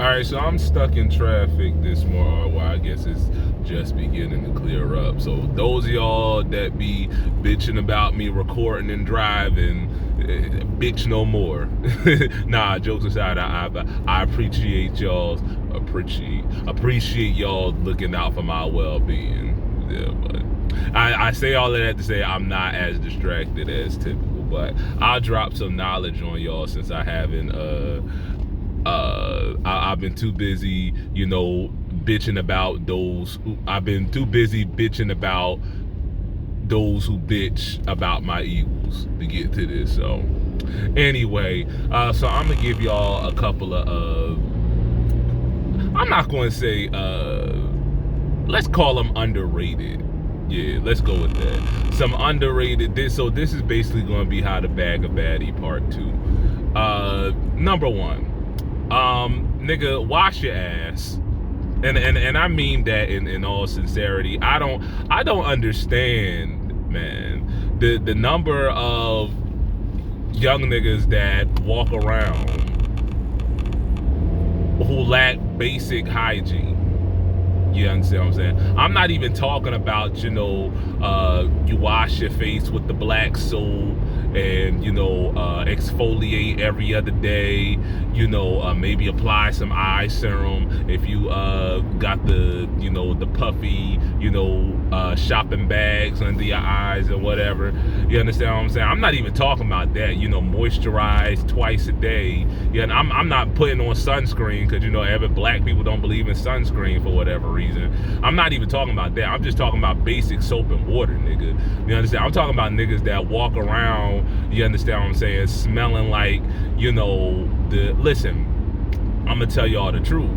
All right, so I'm stuck in traffic this morning. Well, I guess it's just beginning to clear up. So those of y'all that be bitching about me recording and driving, bitch no more. Nah, jokes aside, I appreciate y'all looking out for my well-being. Yeah, but I say all of that to say I'm not as distracted as typical. But I'll drop some knowledge on y'all since I haven't I've been too busy, bitching about those. I've been too busy bitching about those who bitch about my Eagles to get to this. So, anyway, so I'm gonna give y'all a couple of. I'm not going to say. Let's call them underrated. Yeah, let's go with that. Some underrated. This is basically going to be how to bag a baddie part 2. Number 1. Nigga, wash your ass. And I mean that in all sincerity. I don't understand, man, the number of young niggas that walk around who lack basic hygiene. You understand what I'm saying? I'm not even talking about, you wash your face with the black soap and, exfoliate every other day, maybe apply some eye serum if you got the puffy, shopping bags under your eyes or whatever. You understand what I'm saying? I'm not even talking about that, moisturize twice a day. Yeah, and I'm not putting on sunscreen because, every black people don't believe in sunscreen for whatever reason. I'm not even talking about that. I'm just talking about basic soap and water, nigga. You understand? I'm talking about niggas that walk around, you understand what I'm saying, smelling like, listen, I'm gonna tell y'all the truth.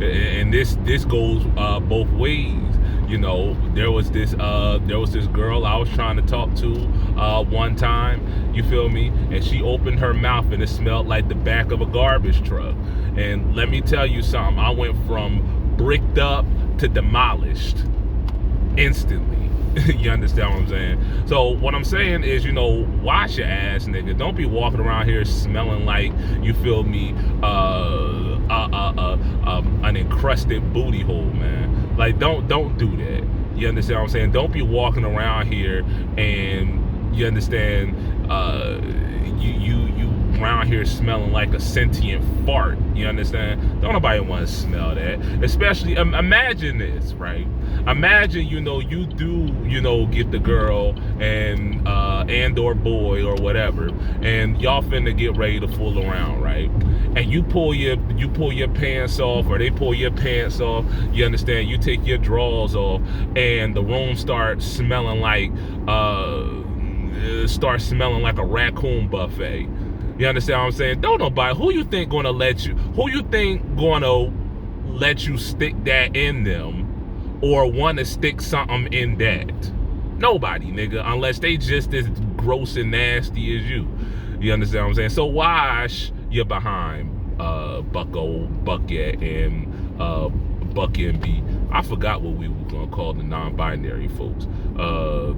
And this goes both ways. There was this girl I was trying to talk to one time, you feel me? And she opened her mouth and it smelled like the back of a garbage truck. And let me tell you something, I went from bricked up to demolished instantly. You understand what I'm saying? So what I'm saying is, wash your ass, nigga. Don't be walking around here smelling like, you feel me, an encrusted booty hole, man. Like, don't do that. You understand what I'm saying? Don't be walking around here and, you understand, you around here smelling like a sentient fart. You understand? Don't nobody want to smell that. Especially, imagine this, right? Imagine, you do, get the girl and or boy or whatever, and y'all finna get ready to fool around, right? And you pull your pants off, or they pull your pants off. You understand? You take your drawers off, and the room starts smelling like a raccoon buffet. You understand what I'm saying? Don't nobody. Who you think gonna let you stick that in them, or want to stick something in that? Nobody, nigga, unless they just as gross and nasty as you. You understand what I'm saying? So wash your behind, Bucko, Bucket, and Bucky and B. I forgot what we were gonna call the non-binary folks. Y'all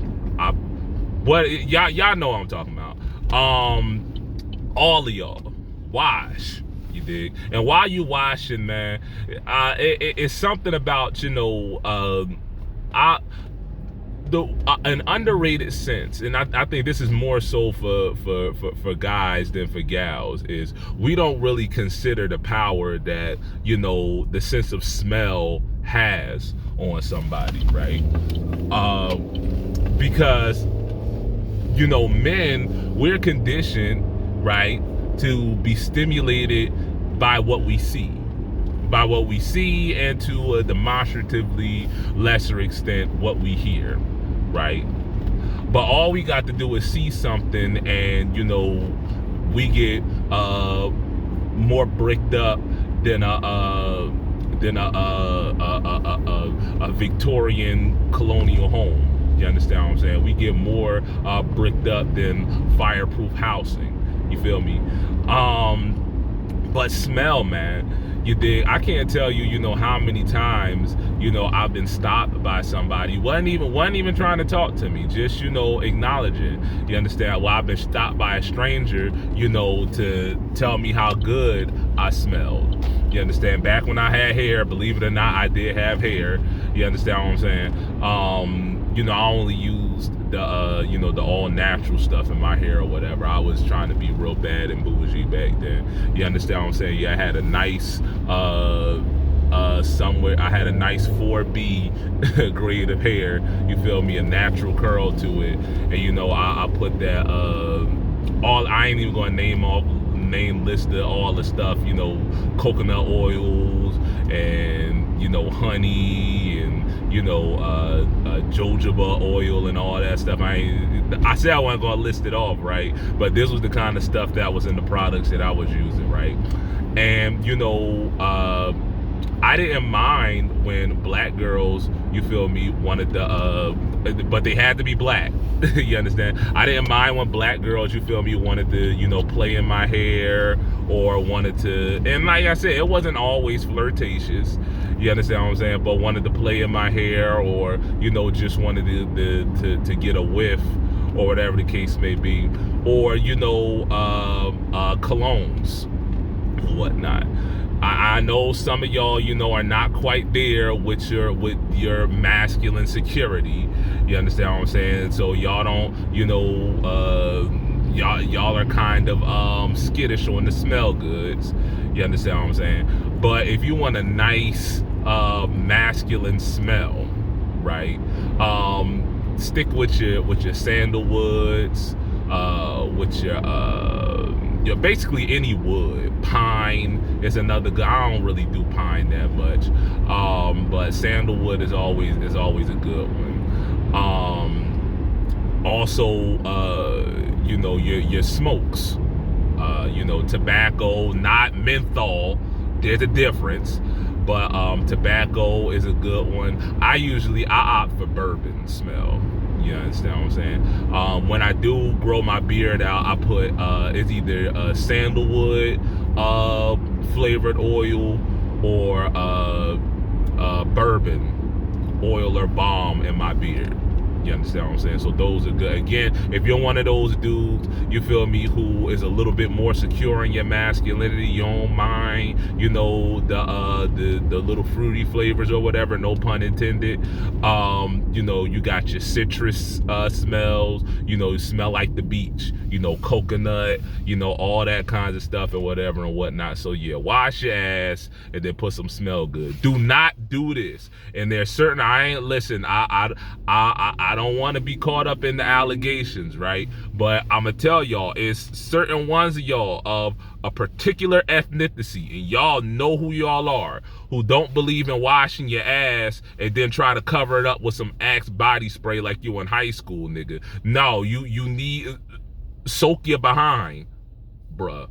know what I'm talking about. All of y'all, wash. You dig? And while you washing, man, it's something about, an underrated sense, and I think this is more so for guys than for gals, is we don't really consider the power that, the sense of smell has on somebody, right? Because, men, we're conditioned, right, to be stimulated by what we see. And to a demonstratively lesser extent, what we hear, right? But all we got to do is see something, and we get more bricked up than a Victorian colonial home. You understand what I'm saying? We get more bricked up than fireproof housing. You feel me? But smell, man, you dig? I can't tell you, how many times, I've been stopped by somebody, wasn't even trying to talk to me, just, acknowledging. You understand? Well, I've been stopped by a stranger, to tell me how good I smelled. You understand? Back when I had hair, believe it or not, I did have hair. You understand what I'm saying? I only used the the all natural stuff in my hair or whatever. I was trying to be real bad and bougie back then. You understand what I'm saying? Yeah, I had a nice somewhere I had a nice 4B grade of hair, you feel me, a natural curl to it. And I put that all I ain't even gonna name list of all the stuff, coconut oils and honey and jojoba oil and all that stuff. I said I wasn't gonna list it off, right? But this was the kind of stuff that was in the products that I was using, right? And I didn't mind when black girls, you feel me, wanted but they had to be black. You understand? I didn't mind when black girls, you feel me, wanted to, play in my hair or wanted to, and like I said, it wasn't always flirtatious. You understand what I'm saying? But wanted to play in my hair or, just wanted to get a whiff or whatever the case may be. Or, colognes or whatnot. I know some of y'all, are not quite there with your masculine security. You understand what I'm saying? So y'all don't, y'all are kind of skittish on the smell goods. You understand what I'm saying? But if you want a nice masculine smell, right? Stick with your sandalwoods, with your basically any wood. Pine is another good. I don't really do pine that much, but sandalwood is always a good one. Also, your smokes, tobacco, not menthol. There's a difference, but tobacco is a good one. I opt for bourbon smell. You understand what I'm saying? When I do grow my beard out, I put it's either sandalwood flavored oil or bourbon oil or balm in my beard. You understand what I'm saying? So those are good. Again, if you're one of those dudes, you feel me, who is a little bit more secure in your masculinity, you don't mind, the little fruity flavors or whatever, no pun intended. You got your citrus smells, you smell like the beach, coconut, all that kinds of stuff and whatever and whatnot. So yeah, wash your ass and then put some smell good. Do not do this. And there's certain, I don't want to be caught up in the allegations, right? But I'm gonna tell y'all, it's certain ones of y'all of a particular ethnicity, and y'all know who y'all are, who don't believe in washing your ass and then try to cover it up with some Axe body spray like you in high school, nigga. No, you need soak your behind, bruh.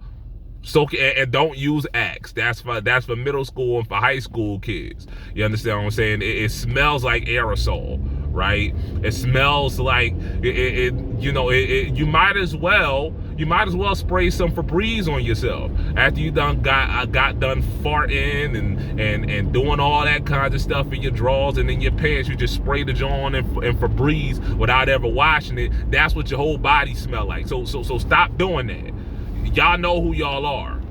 Soak it, and don't use Axe. That's for middle school and for high school kids. You understand what I'm saying? It smells like aerosol, right? It smells like you might as well spray some Febreze on yourself after you got done farting and doing all that kinds of stuff in your drawers and in your pants. You just spray the joint in Febreze without ever washing it. That's what your whole body smell like. So stop doing that. Y'all know who y'all are.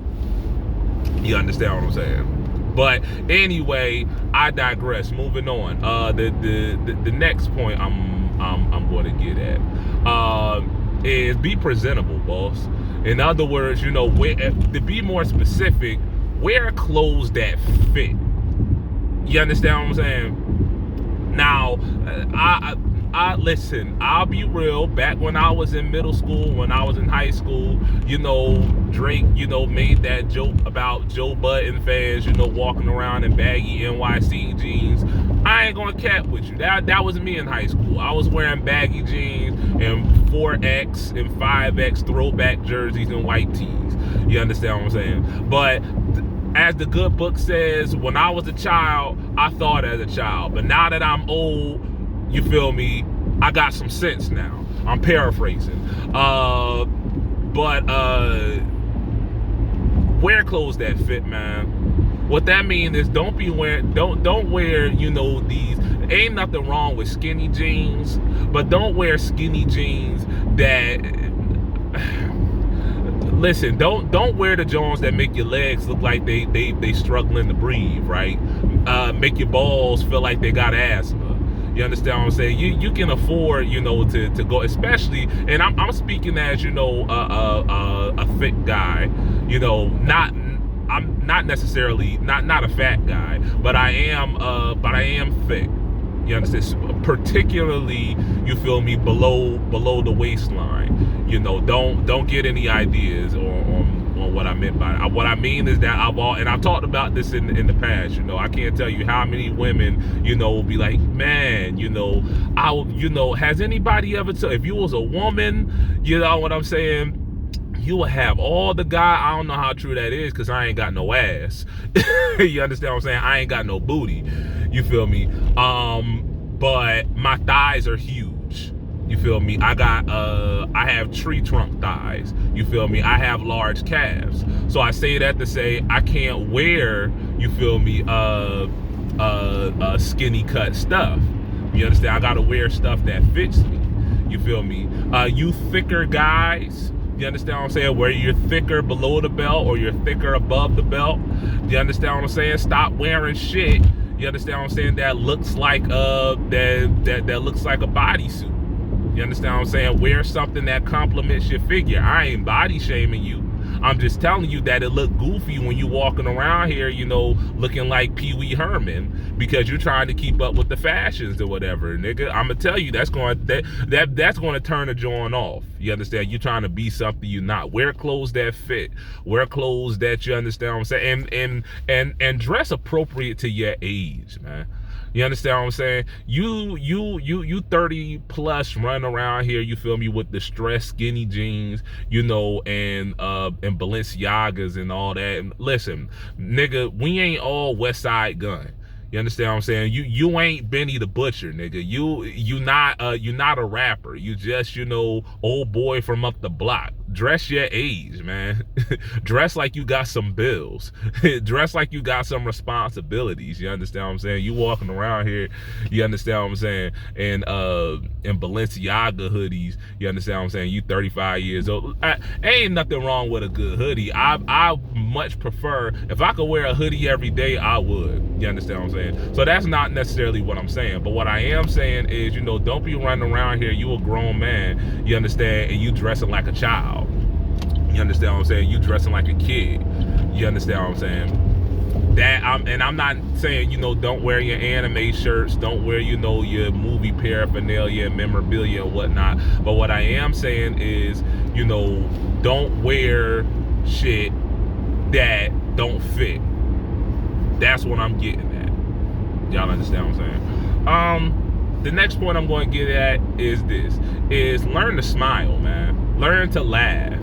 You understand what I'm saying? But anyway, I digress. Moving on. The next point I'm going to get at is be presentable, boss. In other words, to be more specific, wear clothes that fit. You understand what I'm saying? Now, listen, I'll be real. Back when I was in middle school, when I was in high school, Drake, made that joke about Joe Budden fans, walking around in baggy NYC jeans. I ain't gonna cap with you. That was me in high school. I was wearing baggy jeans and 4X and 5X throwback jerseys and white tees. You understand what I'm saying? But as the good book says, when I was a child, I thought as a child. But now that I'm old, you feel me, I got some sense now. I'm paraphrasing. But wear clothes that fit, man. What that means is don't wear, these, ain't nothing wrong with skinny jeans, but don't wear skinny jeans that, listen, don't wear the Jones that make your legs look like they struggling to breathe, right? Make your balls feel like they got asthma. You understand what I'm saying? You can afford, to go, especially, and I'm speaking as, a thick guy, not. I'm not necessarily not a fat guy, but I am thick. You understand? Particularly, you feel me, below the waistline. Don't get any ideas on what I meant by it. What I mean is that I've talked about this in the past. I can't tell you how many women, will be like, man, has anybody ever if you was a woman, you know what I'm saying? You will have all the guy. I don't know how true that is because I ain't got no ass. You understand what I'm saying? I ain't got no booty. You feel me? But my thighs are huge. You feel me? I have tree trunk thighs. You feel me? I have large calves. So I say that to say I can't wear, you feel me, skinny cut stuff. You understand? I gotta wear stuff that fits me. You feel me? You thicker guys, you understand what I'm saying? Where you're thicker below the belt or you're thicker above the belt. You understand what I'm saying? Stop wearing shit. You understand what I'm saying? That looks like that looks like a bodysuit. You understand what I'm saying? Wear something that complements your figure. I ain't body shaming you. I'm just telling you that it look goofy when you walking around here, looking like Pee Wee Herman because you're trying to keep up with the fashions or whatever, nigga. I'm gonna tell you that's going to turn a joint off. You understand? You're trying to be something you're not. Wear clothes that fit. Wear clothes that you understand what I'm saying, and dress appropriate to your age, man. You understand what I'm saying? You 30 plus run around here, you feel me, with the stressed skinny jeans, and Balenciagas and all that. And listen, nigga, we ain't all West Side Gun. You understand what I'm saying? You ain't Benny the Butcher, nigga. You not a rapper. You just, old boy from up the block. Dress your age, man. Dress like you got some bills. Dress like you got some responsibilities. You understand what I'm saying? You walking around here, you understand what I'm saying? And in Balenciaga hoodies, you understand what I'm saying? You 35 years old. Ain't nothing wrong with a good hoodie. I much prefer, if I could wear a hoodie every day, I would. You understand what I'm saying? So that's not necessarily what I'm saying. But what I am saying is, don't be running around here. You a grown man, you understand, and you dressing like a child. You understand what I'm saying? You dressing like a kid. You understand what I'm saying? I'm not saying, don't wear your anime shirts, don't wear, your movie paraphernalia, memorabilia and whatnot. But what I am saying is, don't wear shit that don't fit. That's what I'm getting at. Y'all understand what I'm saying? The next point I'm going to get at is learn to smile, man. Learn to laugh.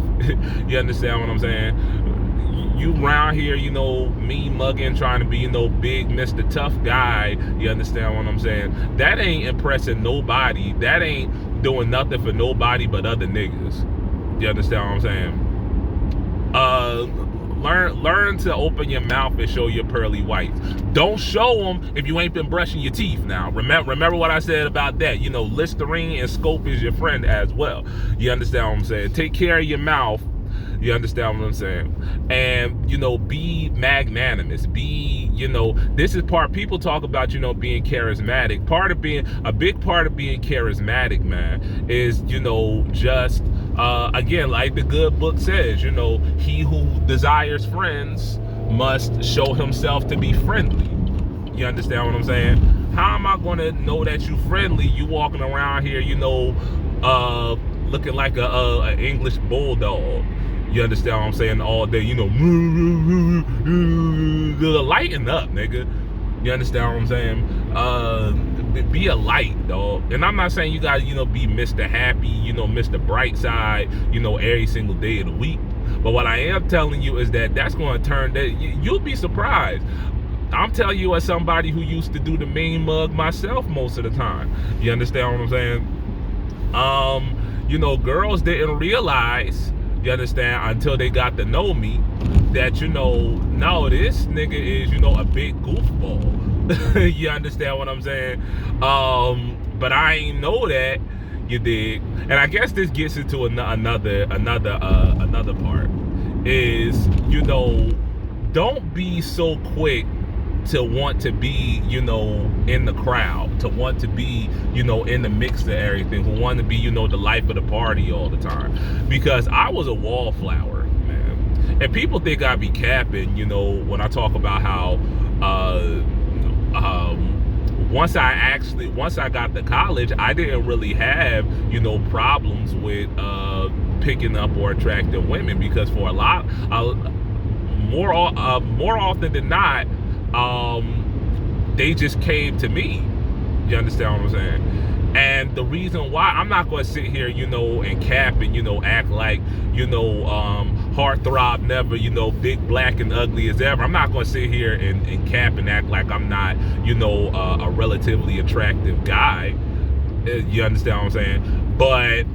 You understand what I'm saying? You around here, mean mugging, trying to be, big Mr. Tough guy. You understand what I'm saying? That ain't impressing nobody. That ain't doing nothing for nobody but other niggas. You understand what I'm saying? Learn to open your mouth and show your pearly whites. Don't show them if you ain't been brushing your teeth now. Remember what I said about that. Listerine and Scope is your friend as well. You understand what I'm saying? Take care of your mouth. You understand what I'm saying? And, be magnanimous. This is people talk about, being charismatic. A big part of being charismatic, man, is, just, again, like the good book says, he who desires friends must show himself to be friendly. You understand what I'm saying? How am I going to know that you friendly? You walking around here, looking like a English bulldog. You understand what I'm saying? All day, lighten up, nigga. You understand what I'm saying? Be a light, dog. And I'm not saying you gotta, be Mr. Happy, Mr. Brightside, every single day of the week. But what I am telling you is that's going to turn that you'll be surprised. I'm telling you as somebody who used to do the mean mug myself most of the time. You understand what I'm saying? Girls didn't realize, you understand, until they got to know me, that, no, this nigga is, a big goofball. You understand what I'm saying? But I ain't know that, you dig? And I guess this gets into another part. is, you know, don't be so quick to want to be, you know, in the crowd, to want to be, you know, in the mix of everything, who want to be, you know, the life of the party all the time. Because I was a wallflower, man. And people think I be capping, you know, when I talk about how once I got to college, I didn't really have, you know, problems with picking up or attracting women, because for a lot, more often than not, they just came to me. You understand what I'm saying? And the reason why, I'm not going to sit here, you know, and cap and, you know, act like, you know, heartthrob never, you know, big, black, and ugly as ever. I'm not going to sit here and cap and act like I'm not, you know, a relatively attractive guy. You understand what I'm saying? But,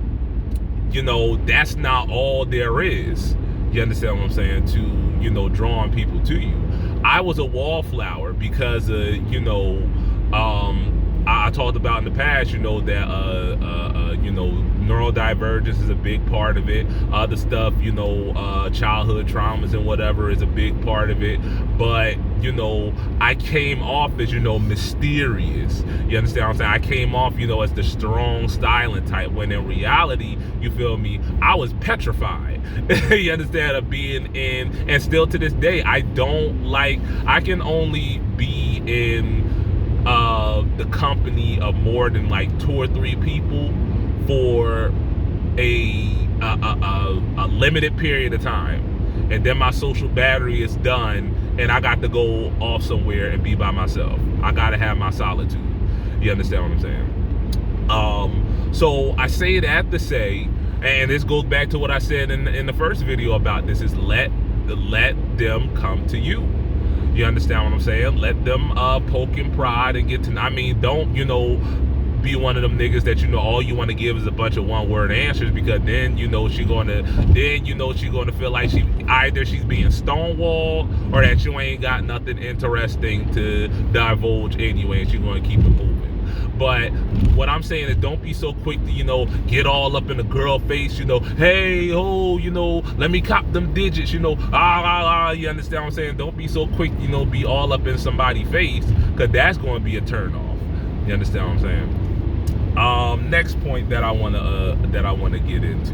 you know, that's not all there is. You understand what I'm saying? To, you know, drawing people to you. I was a wallflower because, you know, I talked about in the past, you know, that, you know, neurodivergence is a big part of it. Other stuff, you know, childhood traumas and whatever is a big part of it. But, you know, I came off as, you know, mysterious. You understand what I'm saying? I came off, you know, as the strong, styling type, when in reality, you feel me, I was petrified. You understand, of being in, and still to this day, I can only be in the company of more than like 2 or 3 people for a limited period of time, and then my social battery is done, and I got to go off somewhere and be by myself. I gotta have my solitude. You understand what I'm saying? So I say that to say, and this goes back to what I said in the first video about this, is let them come to you. You understand what I'm saying? Let them poke and prod and get to, I mean, don't, you know, be one of them niggas that, you know, all you want to give is a bunch of one-word answers, because then, you know, she's gonna feel like she's being stonewalled, or that you ain't got nothing interesting to divulge anyway, and she's gonna keep it moving. But what I'm saying is, don't be so quick to, you know, get all up in the girl face, you know, hey, oh, you know, let me cop them digits, you know, you understand what I'm saying? Don't be so quick, you know, be all up in somebody's face, because that's going to be a turn off. You understand what I'm saying? Next point that I want to get into.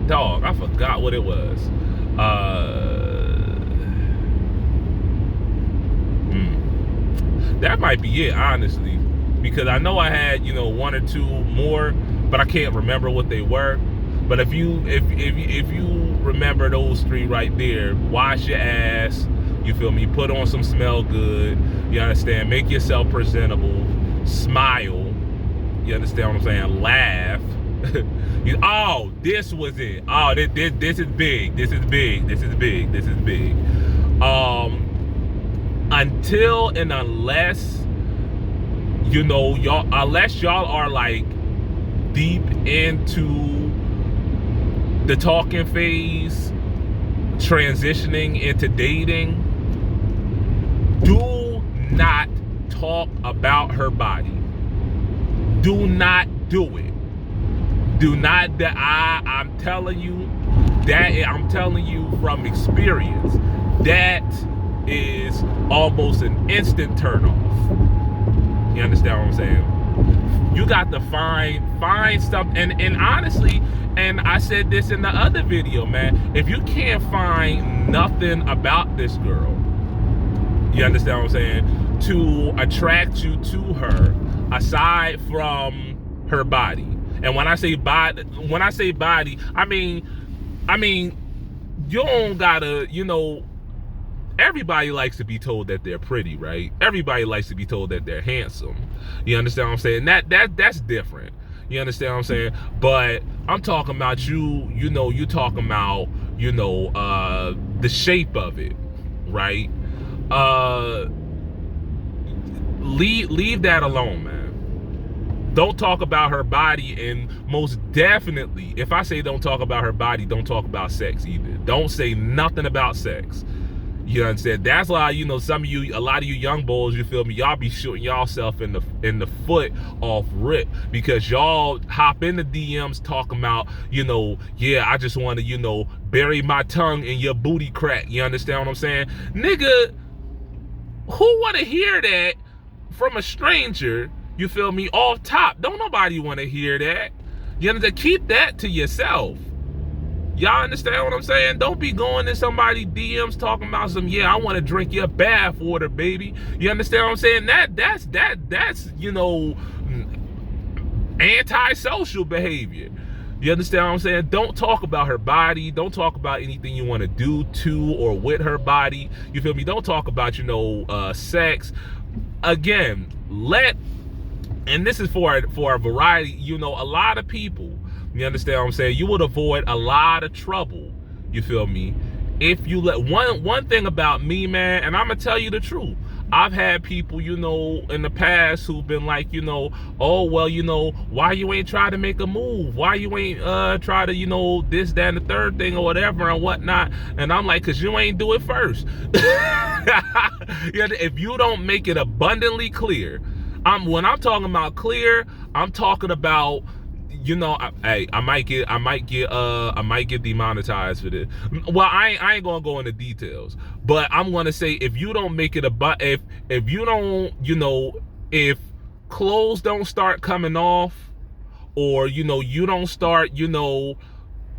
Dog, I forgot what it was. That might be it, honestly, because I know I had, you know, 1 or 2 more, but I can't remember what they were. But if you remember those 3 right there, wash your ass, you feel me, put on some smell good, you understand, make yourself presentable, smile, you understand what I'm saying, laugh. Oh, this was it. Oh, this is big. This is big. This is big. This is big. Until and unless, you know, unless y'all are like deep into the talking phase, transitioning into dating, do not talk about her body. Do not do it. Do not. I'm telling you from experience, that is almost an instant turn off. You understand what I'm saying? You got to find stuff, and honestly, and I said this in the other video, man, if you can't find nothing about this girl, you understand what I'm saying, to attract you to her aside from her body. And when I say body, I mean you don't gotta, you know, everybody likes to be told that they're pretty, right? Everybody likes to be told that they're handsome. You understand what I'm saying? That's different. You understand what I'm saying? But I'm talking about you know, you talking about, you know, the shape of it, right? Leave that alone, man. Don't talk about her body, and most definitely, if I say don't talk about her body, don't talk about sex either. Don't say nothing about sex. You understand? That's why, you know, some of you, a lot of you young bulls, you feel me, y'all be shooting y'allself in the foot off rip, because y'all hop in the DMs talking about, you know, yeah, I just want to, you know, bury my tongue in your booty crack. You understand what I'm saying? Nigga, who want to hear that from a stranger? You feel me? Off top. Don't nobody want to hear that. You understand? Keep that to yourself. Y'all understand what I'm saying? Don't be going in somebody DMs talking about some, yeah, I want to drink your bath water, baby. You understand what I'm saying? That's you know, antisocial behavior. You understand what I'm saying? Don't talk about her body. Don't talk about anything you want to do to or with her body. You feel me? Don't talk about, you know, sex. Again, and this is for a variety, you know, a lot of people, you understand what I'm saying? You would avoid a lot of trouble, you feel me, if you let, one thing about me, man, and I'm gonna tell you the truth, I've had people, you know, in the past who've been like, you know, oh, well, you know, why you ain't try to make a move? Why you ain't try to, you know, this, that, and the third thing or whatever and whatnot? And I'm like, because you ain't do it first. Yeah, if you don't make it abundantly clear, when I'm talking about clear, I'm talking about, you know, I might get demonetized for this. Well, I ain't gonna go into details, but I'm gonna say, if you don't make it if you don't, you know, if clothes don't start coming off, or, you know, you don't start, you know,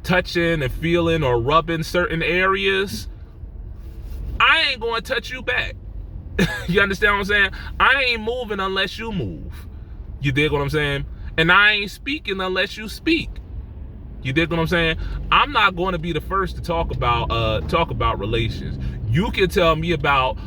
touching and feeling or rubbing certain areas, I ain't gonna touch you back. You understand what I'm saying? I ain't moving unless you move. You dig what I'm saying? And I ain't speaking unless you speak. You dig what I'm saying? I'm not going to be the first to talk about relations. You can tell me about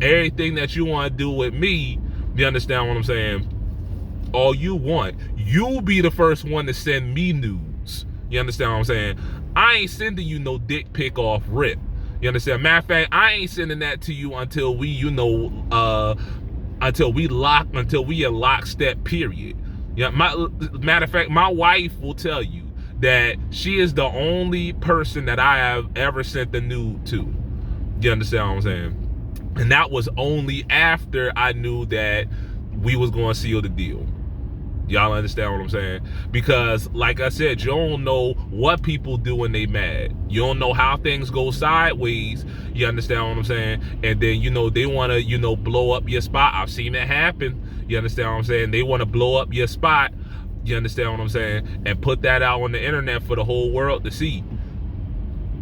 everything that you want to do with me. You understand what I'm saying? All you want. You be the first one to send me nudes. You understand what I'm saying? I ain't sending you no dick pic off rip. You understand? Matter of fact, I ain't sending that to you until we, you know, until we in lockstep, period. Yeah, matter of fact, my wife will tell you that she is the only person that I have ever sent the nude to. You understand what I'm saying? And that was only after I knew that we was going to seal the deal. Y'all understand what I'm saying? Because, like I said, you don't know what people do when they mad. You don't know how things go sideways. You understand what I'm saying? And then, you know, they want to, you know, blow up your spot. I've seen that happen. You understand what I'm saying? They want to blow up your spot. You understand what I'm saying? And put that out on the internet for the whole world to see.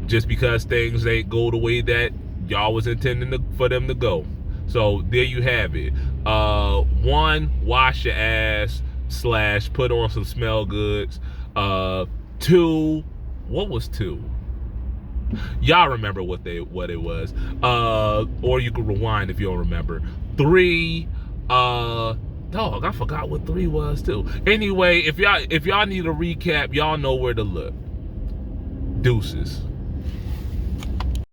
Just because things ain't go the way that y'all was intending for them to go. So there you have it. 1, wash your ass / put on some smell goods. 2, what was 2? Y'all remember what it was. Or you can rewind if you don't remember. 3, dog, I forgot what 3 was too. Anyway, if y'all need a recap, y'all know where to look. Deuces.